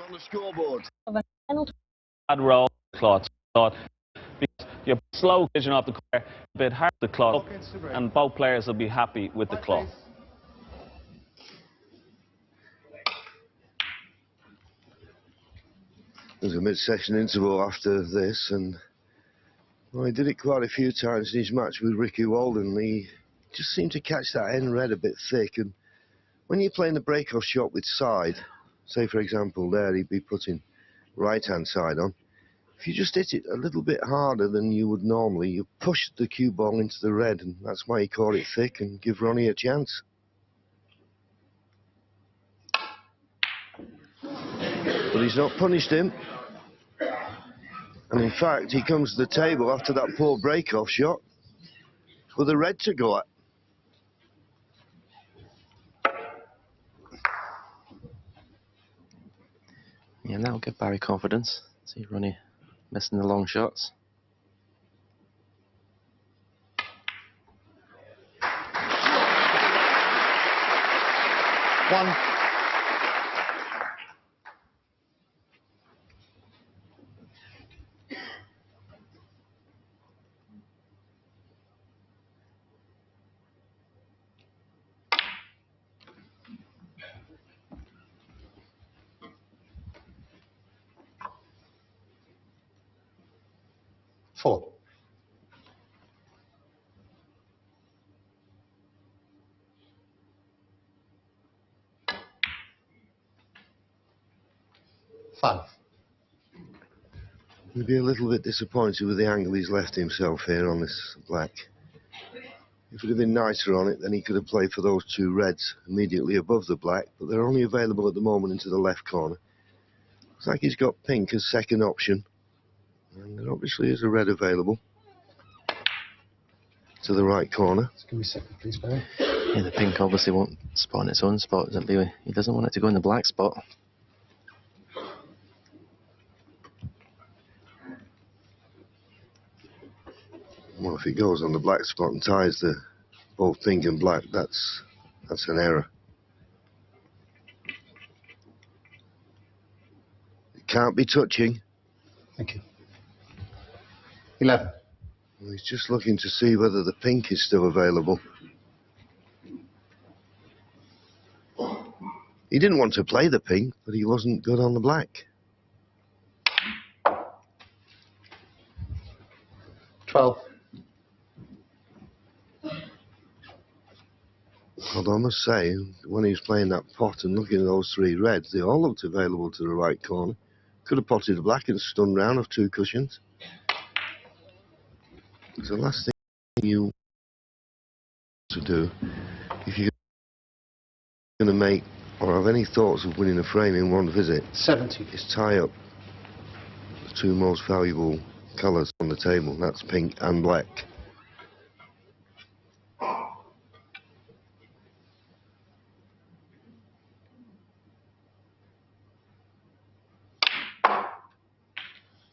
on the scoreboard. Bad roll, cloth, because you're slow vision off the corner, a bit hard the cloth, and both players will be happy with the cloth. There's a mid-session interval after this, and well, he did it quite a few times in his match with Ricky Walden. He just seemed to catch that end red a bit thick, and when you're playing the break-off shot with side, say for example there he'd be putting right-hand side on, if you just hit it a little bit harder than you would normally, you push the cue ball into the red, and that's why he caught it thick and give Ronnie a chance. But he's not punished him. And in fact, he comes to the table after that poor break-off shot with a red to go at. Yeah, and that'll give Barry confidence. See Ronnie missing the long shots. One. Four. Five. He'd be a little bit disappointed with the angle he's left himself here on this black. If it had been nicer on it, then he could have played for those two reds immediately above the black, but they're only available at the moment into the left corner. Looks like he's got pink as second option, and there obviously is a red available to the right corner. Give me a second, please, Barry. Yeah, the pink obviously won't spot in its own spot, does it, Louis? He doesn't want it to go in the black spot. Well, if it goes on the black spot and ties the both pink and black, that's an error. It can't be touching. Thank you. 11. Well, he's just looking to see whether the pink is still available. He didn't want to play the pink, but he wasn't good on the black. 12. Although I must say, when he was playing that pot and looking at those three reds, they all looked available to the right corner. Could have potted the black and stunned round of two cushions. So the last thing you want to do, if you're going to make or have any thoughts of winning a frame in one visit, 70. is tie up the two most valuable colours on the table. That's pink and black.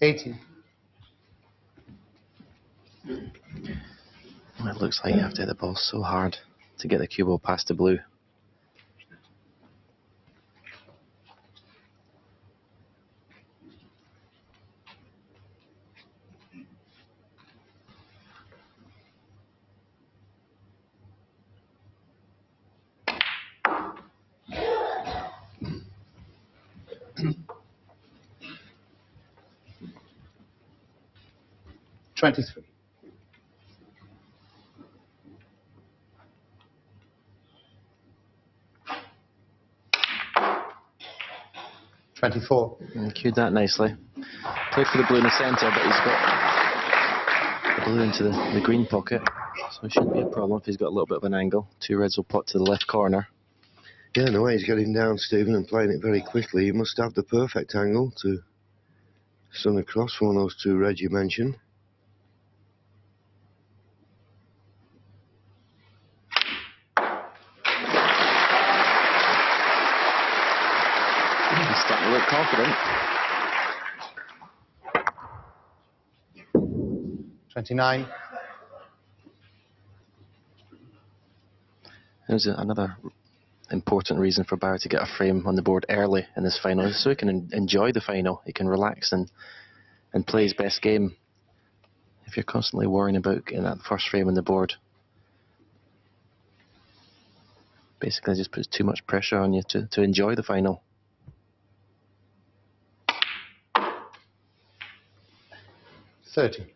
$18. Well, it looks like you have to hit the ball so hard to get the cue ball past the blue. $23. $24. And cued that nicely. Played for the blue in the centre, but he's got the blue into the green pocket. So it shouldn't be a problem if he's got a little bit of an angle. Two reds will pot to the left corner. Yeah, the way he's getting down, Stephen, and playing it very quickly, he must have the perfect angle to sun across one of those two reds you mentioned. He's starting to look confident. 29. There's another important reason for Barry to get a frame on the board early in this final, so he can enjoy the final. He can relax and play his best game. If you're constantly worrying about getting that first frame on the board, basically just puts too much pressure on you to enjoy the final. $30.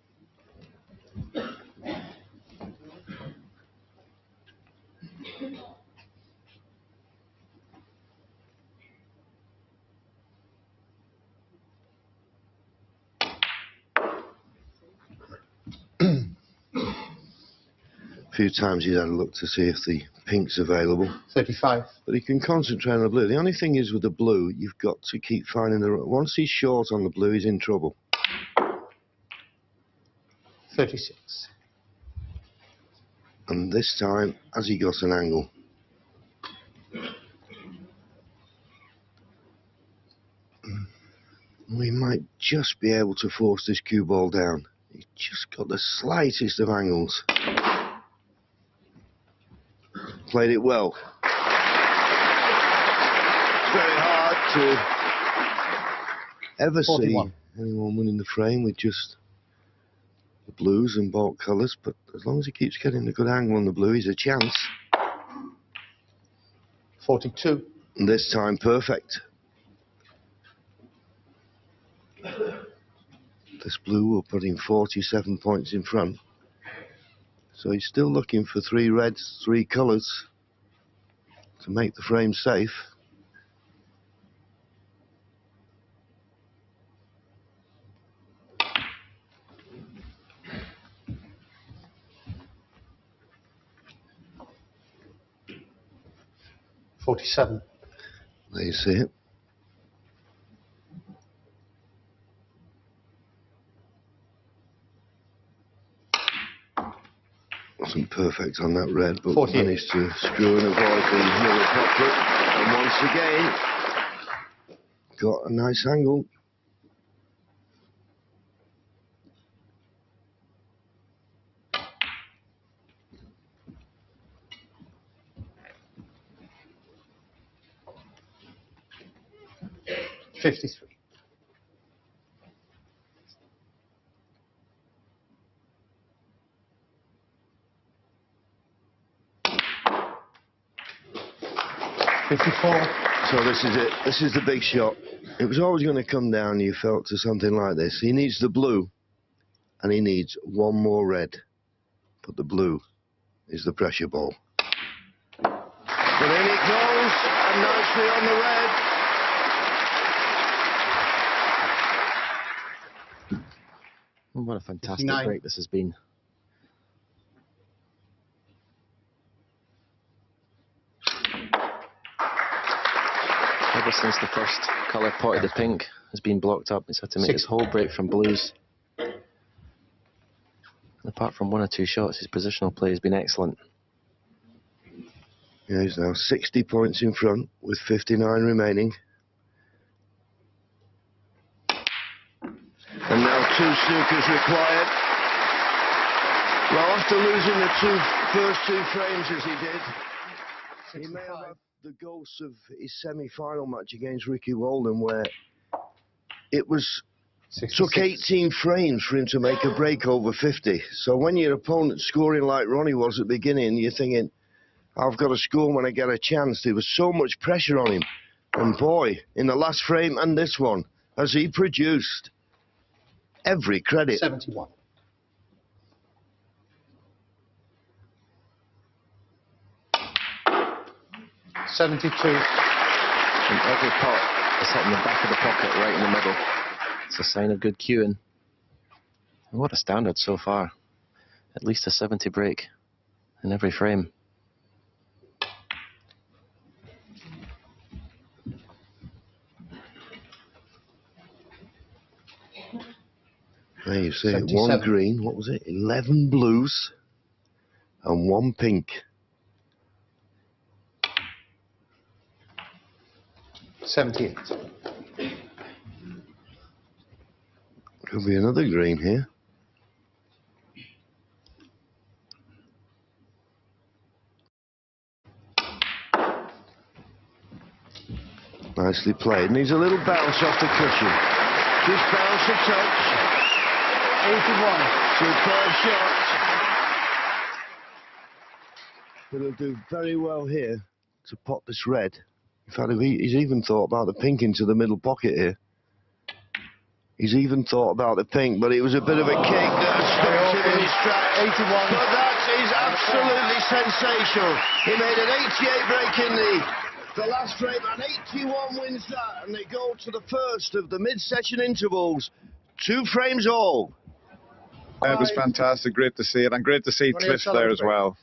A few times he's had a look to see if the pink's available. 35. But he can concentrate on the blue. The only thing is with the blue, you've got to keep finding the... Once he's short on the blue, he's in trouble. 36. And this time, has he got an angle? We might just be able to force this cue ball down. He's just got the slightest of angles. Played it well. It's very hard to ever 41. see anyone winning the frame with just the blues and bulk colours, but as long as he keeps getting a good angle on the blue, he's a chance. 42. And this time, perfect. This blue will put him 47 points in front. So he's still looking for 3 reds, 3 colours to make the frame safe. $47. There you see it. Wasn't perfect on that red, but 48. managed to screw and avoid the middle pocket. And once again, got a nice angle. $53. $54. So this is it. This is the big shot. It was always going to come down, you felt, to something like this. He needs the blue, and he needs one more red. But the blue is the pressure ball. But in it goes, and nicely on the red. What a fantastic 59. break this has been. Ever since the first colour pot of the pink has been blocked up, he's had to make his whole break from blues. And apart from 1 or 2 shots, his positional play has been excellent. Yeah, he's now 60 points in front with 59 remaining. And now 2 snookers required. Well, after losing the first two frames as he did, he may have had the ghosts of his semi-final match against Ricky Walden, where it was 66. took 18 frames for him to make a break over 50. So when your opponent's scoring like Ronnie was at the beginning, you're thinking, I've got to score when I get a chance. There was so much pressure on him. And boy, in the last frame and this one, as he produced, every credit. 71. $72. And every pot is hitting the back of the pocket right in the middle. It's a sign of good cueing. And what a standard so far. At least a 70 break in every frame. There you see it, 77. 1 green, what was it, 11 blues and 1 pink. 78. Could be another green here. Nicely played. Needs a little bounce off the cushion. Just bounce a touch. 81. Superb shot. But he'll do very well here to pot this red. In fact, he's even thought about the pink into the middle pocket here. He's even thought about the pink, but it was a bit of a kick that stopped him in his tracks. 81. But that is absolutely sensational. He made an 88 break in the last frame, and 81 wins that, and they go to the first of the mid-session intervals. 2 frames all. It was fantastic, great to see it, and great to see Cliff there as well.